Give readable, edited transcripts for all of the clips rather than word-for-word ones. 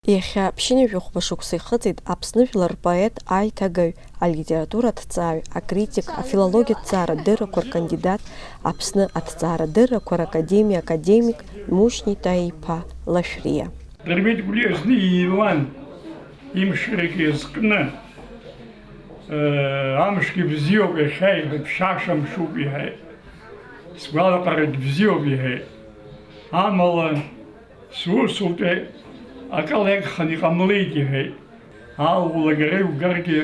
Иахьа ԥшьынҩажәа шықәса ихыҵит Аԥсны жәлар рпоет, аиҭагаҩ, алитература аҭҵааҩ, акритик, афилологиатә ҭҵаарадыррақәа ркандидат, Аԥсны аҭҵаарадыррақәа ракадемиа академик Мушьни Таиа-иԥа Лашәриа. Дырмит Гәлиа ииуан имшрагьы зкны, амшгьы бзиоуп иахьа, ԥшьаша мшуп иҳәеит. Сгәалаҟарагь бзиоуп иҳәеит. Амала сусутәи акалекхан иҟамлеит иҳәеит. Лагара иугаргьы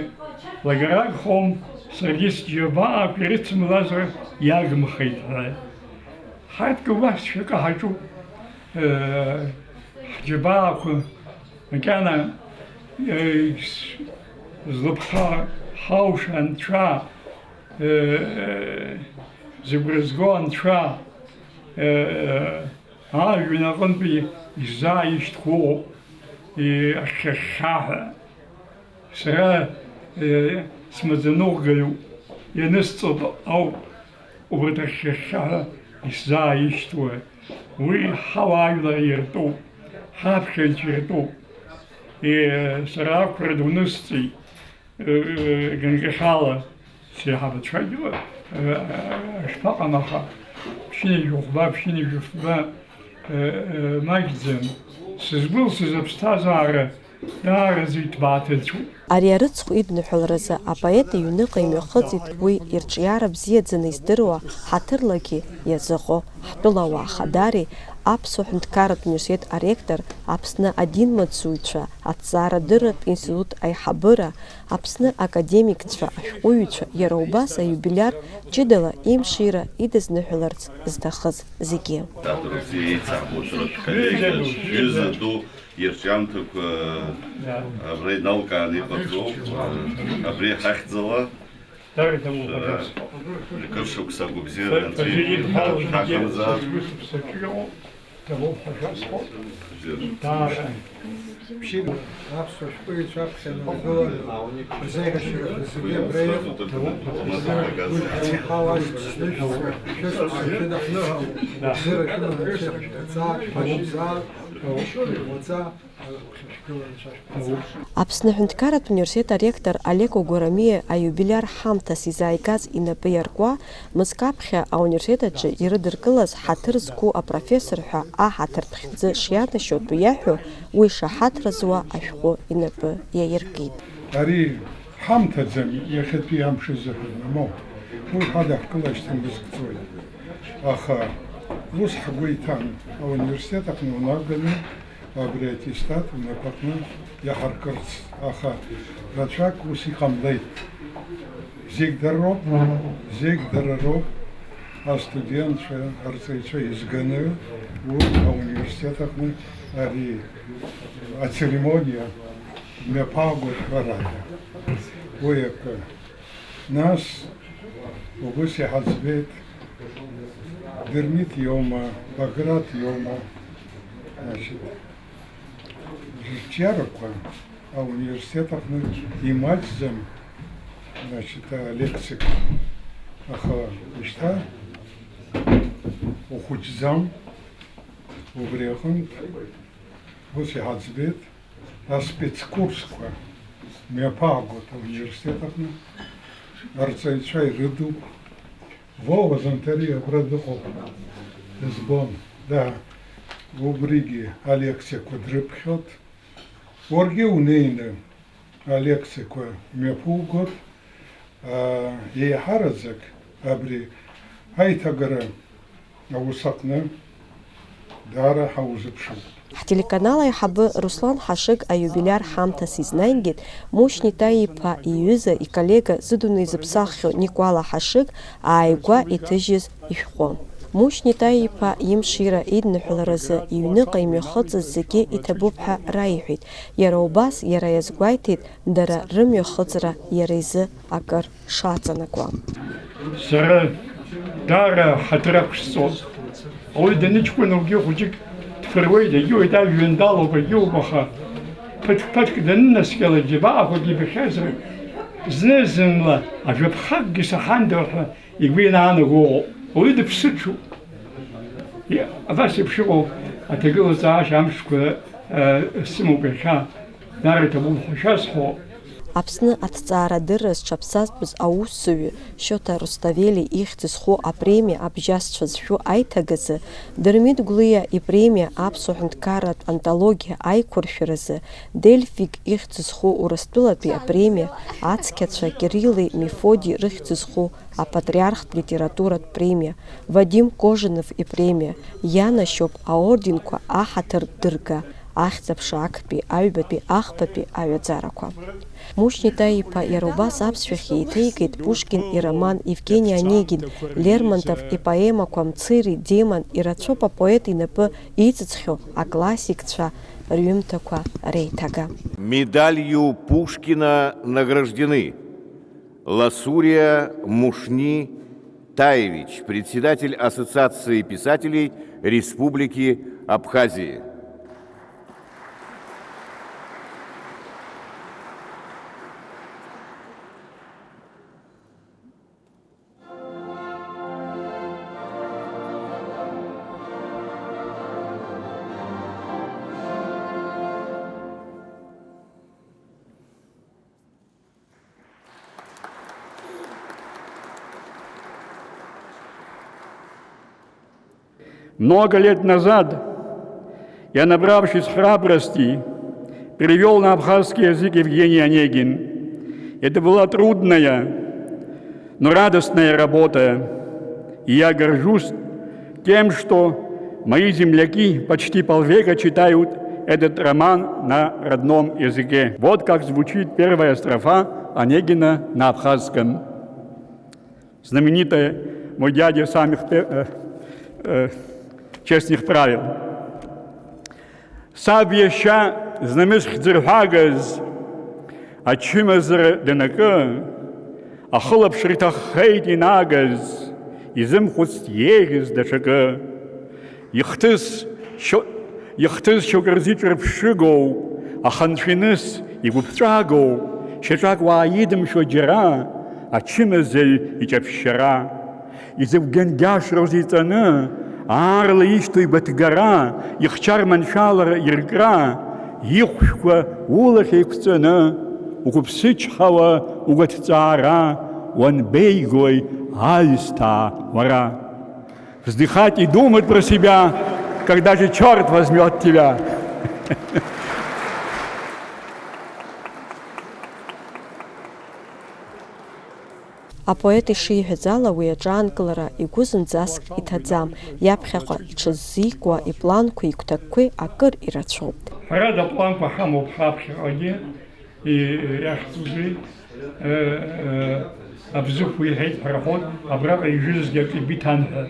лагарагхом, саргьы сџьабаақәа ирыцымлазар иагмхеит ҳәа. Ҳарҭгьы убасшәа ҳаҿуп. Ҳџьабаақәа макьана злыԥха ҳауша анцәа, зыгәра зго анцәа ажәҩан аҟынтәи изааишьҭхәоуп ахьхьаҳәа. Сара смаӡаныҟәгаҩуп, ианысҵоит ауп убарҭ ахьхьаҳәа исзааишьҭуа. Уи ҳауаажәлар иртәуп, ҳаԥхьаҩцәа иртәуп. Сара ақәра дунысҵеит ганкахьала сеиҳабацәагьы шԥаҟам аха ԥшьынҩажәа маҷӡам. Сызгәылсыз аԥсҭазаара даараӡа иҭбааҭыцәуп. Ари арыцхә идныҳәаларазы апоет иҩныҟа имҩахыҵит уи ирҿиара бзиаӡаны издыруа, ҳаҭырлагьы иазыҟо ҳтәылауаа хадари, Аԥсуа Ҳәынҭқарратә университет аректор, Аԥсны адинмаҵзуҩцәа, аҭҵаарадырратә институт аиҳабыра, Аԥсны академикцәа, ашәҟәыҩҩцәа, иара убас аиубилиар ҷыдала имшира идызныҳәаларц зҭахыз зегьы. Ирҿиамҭақәа абра иналкааны иҟаҵоуп, абри ҳахьӡала кыршықәса гәыбзиара ҳаҟамзар. Аԥсны Ҳәынҭқарратә университет аректор Алеко Гәарамиа аиубилиар ҳамҭас изааигаз инапы иаркуа, мызк аԥхьа ауниверситет аҿы ирыдыркылаз ҳаҭыр зқәу апрофессор ҳәа аҳаҭыртә хьӡы шианашьоутәу иаҳәо, уи шаҳаҭразуа ашәҟәы инапы иаиркит. Ари ҳамҭаӡам иахьатәи амш азыҳәан, уи ҳадаҳкылашьҭын бызкҵоит. Аха ус ҳгәы иҭан ауниверситет аҟны унаганы абри аттестат унапаҟны иаҳаркырц, аха рацәак ус иҟамлеит. Зегь дара роуп астудентцәа, арҵаҩцәа изганы урҭ ауниверситет аҟны ари ацеремониа мҩаԥаагоит ҳәарада. Уи акы. Нас убас иҳаӡбеит Дырмит иоума, Баграт иоума, рҿиарақәа ауниверситет аҟны имаҷӡам лекциак. Аха ишьҭа ухәыҷӡам, убри аҟнытә ус иҳаӡбеит аспецкурсқәа мҩаԥаагоит ауниверситет аҟны, арҵаҩцәа ирыдуп. Вова Зонтари абра дыҟоуп, дызбон, убригьы алекциақәа дрыԥхьот. Уаргьы унеины алекциақәа мҩаԥугот, еиҳараӡак абри аиҭагара аус аҟны даара ҳаузыԥшуп. Ҳтелеканал аиҳабы Руслан Ҳашыг аиубилиар ҳамҭас изнаигеит Мушьни Таиа-иԥа иҩыза, иколлега зыдунеи зыԥсаххьоу Никәала Ҳашыг ааигәа иҭыжьыз ишәҟәы. Мушьни Таиа-иԥа имшира идныҳәаларазы иҩныҟа имҩахыҵыз зегьы иҭабуп ҳәа раиҳәеит. Иара убас, иара иазгәеиҭеит дара рымҩахыҵра иара изы акыр шаҵанакуа. Сара даара ҳаҭрак сҵоит. Ауаҩы даныҷкәыноугьы хәыҷык дфыруеит, егьиуеит ажәҩан далоуп, егьиуп, аха ԥыҭк данынаскьала џьабаақәагьы ибахьазар, зны-зынла ажәаԥхакгьы саҳандо ҳәа игәы инаанагоуп. Ауаҩы дыԥсыҽуп. Абас еиԥш иҟоу аҭагылазаашьа амшқәа сымукахьа дарыта булхушасхо. Аԥсны аҭҵаарадырра зҽаԥсазтәыз аусзуҩы Шьоҭа Русҭавели ихьӡ зху апремиа абжьасцәа зшәу аиҭагазы Дырмит Гәлиа ипремиа аԥсуа ҳәынҭқарратә антологиа аиқәыршәаразы Дельфик ихьӡ зху Урыстәылатәи апремиа ацқьацәа Кирилли Мефоди рыхьӡ зху апатриархтә литературатә премиа Вадим Кожинов ипремиа ианашьоуп аорденқәа аҳаҭыр дырга ахьӡ-аԥша актәи аҩбатәи ахԥатәи аҩаӡарақәа. Мушьни Таиԥа иара убас аԥсшәахь еиҭеигеит Пушкин ироман, Евгений Онегин, Лермонтов ипоемақәа Мцыри, Демон ирацәоуп апоет инапы иҵыҵхьоу аклассикцәа рҩымҭақәа реиҭага. Медалью Пушкина награждены Ласурия Мушни Таевич, председатель Ассоциации писателей Республики Абхазии. Много лет назад я, набравшись храбрости, перевел на абхазский язык Евгений Онегин. Это была трудная, но радостная работа. И я горжусь тем, что мои земляки почти полвека читают этот роман на родном языке. Вот как звучит первая строфа Онегина на абхазском. Знаменитая мой дядя самих честных правил. Сабьяща знамес хзырхагаз, ачимазыр денака, ахылап шритаххейти нагаз, изымхуст егіз дашака, ихтыз шогерзичер пшигоу, аханшиныс игуптрагоу, шечак ваидым шоджера, ачимазель ичапщера, изывгенгяш розитана, Аарла иштой батгара, ихчар маншалара иргра, ихшква улахекцана, укупсычхава угатцара, уанбейгой альста вара. Вздыхать и думать про себя, когда же черт возьмет тебя. Апоет ишиҳәаӡала уи аҿаанкылара игәы зынӡаск иҭаӡам, иаԥхьаҟа иҽыззикуа ипланқәеи игәҭакқәеи акыр ирацәоуп. Ҳәарада апланқәа ҳамоуп ҳаԥхьаҟагьы, иахьӡузеи абзыхә иҳәеит ҳарахот, абраҟа ижызгьы ак ибиҭан ҳәа.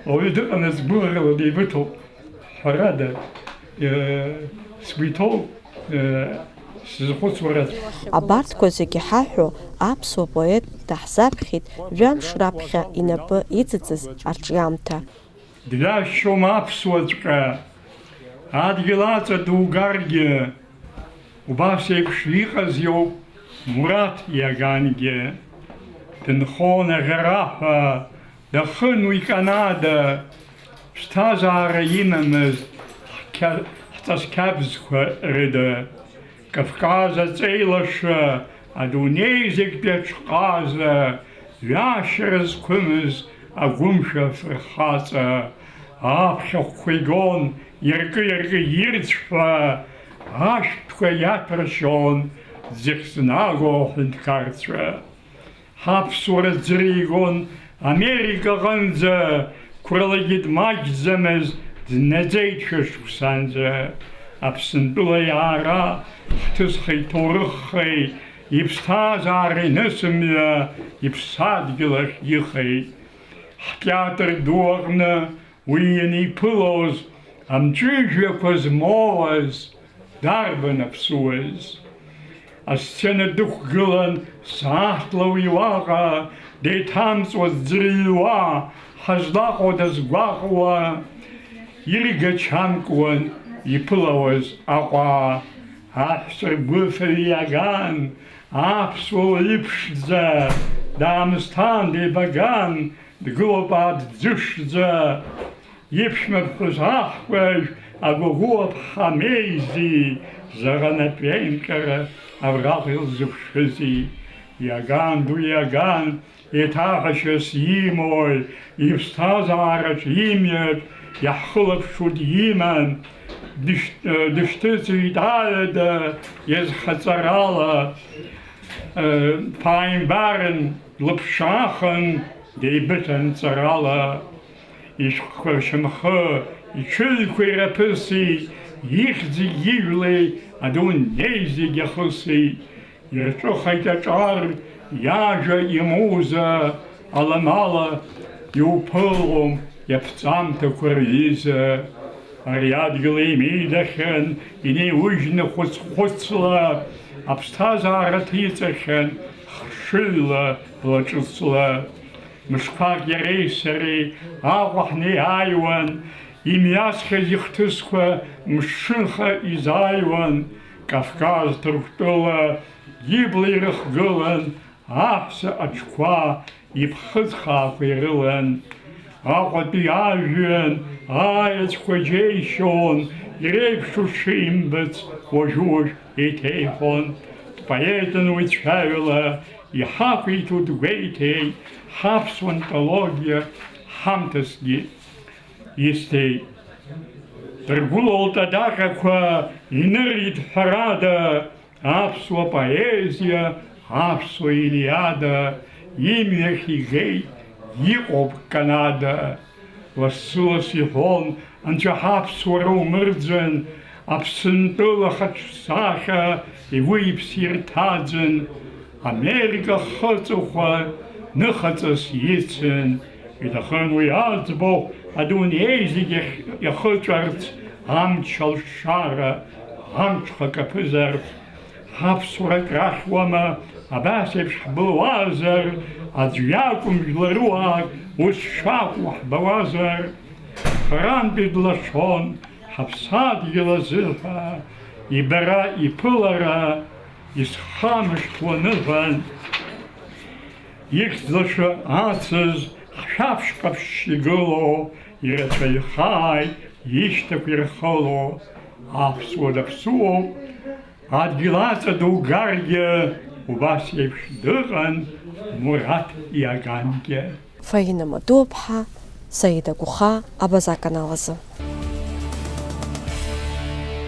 Уаҩы дыҟаны згәыӷрала деибыҭоуп. Ҳәарада сгәы иҭоуп. Абарҭқәа зегьы ҳаҳәо аԥсуа поет даҳзаԥхьеит жәамш раԥхьа инапы иҵыҵыз арҿиамҭа. Дҩашьом аԥсуаҵәҟьа, адгьыл аҵа дугаргьы, убас еиԥш иҟаз иоуп Мураҭ Иагангьы. Дынхон аӷьараҳәа, дахын уи Канада, ԥсҭазаара имамыз ҳҵасқьабзқәа рыда. Кавказ аҵеилаша, адунеи зегьтәи аҽҟаза, ҩашьара зқәымыз агәымшәа фырхаҵа, аԥхьахәқәа игон иаркы-иаркы ирцәҳәа, ашәҭқәа иаҭәаршьон зехьзнаго ҳәынҭқарцәа. Ҳаԥсуара ӡыра игон Америкаҟынӡа, қәралагьы дмаҷӡамыз днаӡеит шәышықәсанӡа. Аԥсынтәыла иаара ҳҭысхеит ҭоурыххеи, иԥсҭазаара инысымҩа иԥсадгьыл ахь ихеит. Ҳтеатр ду аҟны уи ианиԥылоз, амҵәыжәҩақәа змоуаз, дарбан аԥсуаз. Асцена дықәгылан сааҭла уи уаҟа, деиҭамҵуаз ӡырҩуа, ҳазлаҟоу дазгәаҟуа, иргачамкуан иԥылауаз аҟәаа. Аҳәса ргәыфаҩ иаган, аԥсуа уаҩ иԥшӡа, даамысҭан деибаган, дгылоуп аӡышӡа, иԥшәмаԥҳәыс аҳкәажә агәагәо аԥҳамеизи, заҟа напеинҟьара абраҟ илзыԥшызеи. Иаган ду иаган, еиҭаҳәашьас имои, иԥсҭазаараҿ имҩаҿ иаҳхылаԥшуа диман, дышьҭыҵит аҩада иазхаҵарала, ԥааимбарын длыԥшаахын, деибыҭан ҵарала. Ишәҟәқәа шьамхы, иҽыҩқәа ираԥысит, ихьӡи ижәлеи адунеи зегь ахысит. Ирҿыхеит аҿар, иажәа имуза, аламала иуԥылом иаԥҵамҭақәа рҩыза. Ари адгьыл еимидахьан, инеиужьны хәыц-хәыцла, аԥсҭазаара ҭиҵахьан хшыҩла, лаҿыцла. Мышқәак иареи сареи Аҟәа ҳнеиааиуан, имиасхьаз ихҭысқәа мшынха изааиуан. Кавказ Ҭырқәтәыла ибла ирыхгылан, аҳәса аҽқәа иԥхыӡ хаақәа ирылан. Аҟәатәи ажәҩан аеҵәқәа џьеишьон, иреиԥшу шимбац уажәы-уажә еиҭеихон. Дпоетын уи цәаҩала иҳақәиҭу дгәеиҭеит, ҳаԥсуа антологиа ҳамҭасгьы исҭеит. Дыргәылалт адаҟьақәа инырит ҳәарада, аԥсуа поезиа, аԥсуа илиада, имҩахь игеит, иҟоуп Канада. Лассы-ласс иҳәон, анцәа ҳаԥсуара умырӡын, Аԥсынтәыла хаҿсахьа игәы иԥсирҭаӡын. Америка хыҵыхәа ныхаҵас ицын, иҭахын уи аӡбахә адунеи зегь иахыҵәарц, амч алшара, амҽха каԥызарц. Ҳаԥсуара крахьуама, абас еиԥш ҳбылуазар, аӡә иакәым жәларуак ус шакәу ҳбауазар. Харантәи длашон ҳаԥсадгьыл азыҳәа, ибара иԥылара исхамышҭуа ныҳәан. Ихьӡлаша ацыз хьшәаԥшь-ҟаԥшь игыло, ирацәаҩхааит ишьҭақәа ирхыло. Аԥсуа даԥсуоуп, адгьыл аҵа дугаргьы, убас еиԥш дыҟан Мураҭ Иагангьы. Фаина Мадоуԥҳа, Саида Гәыха, Абаза аканал азы.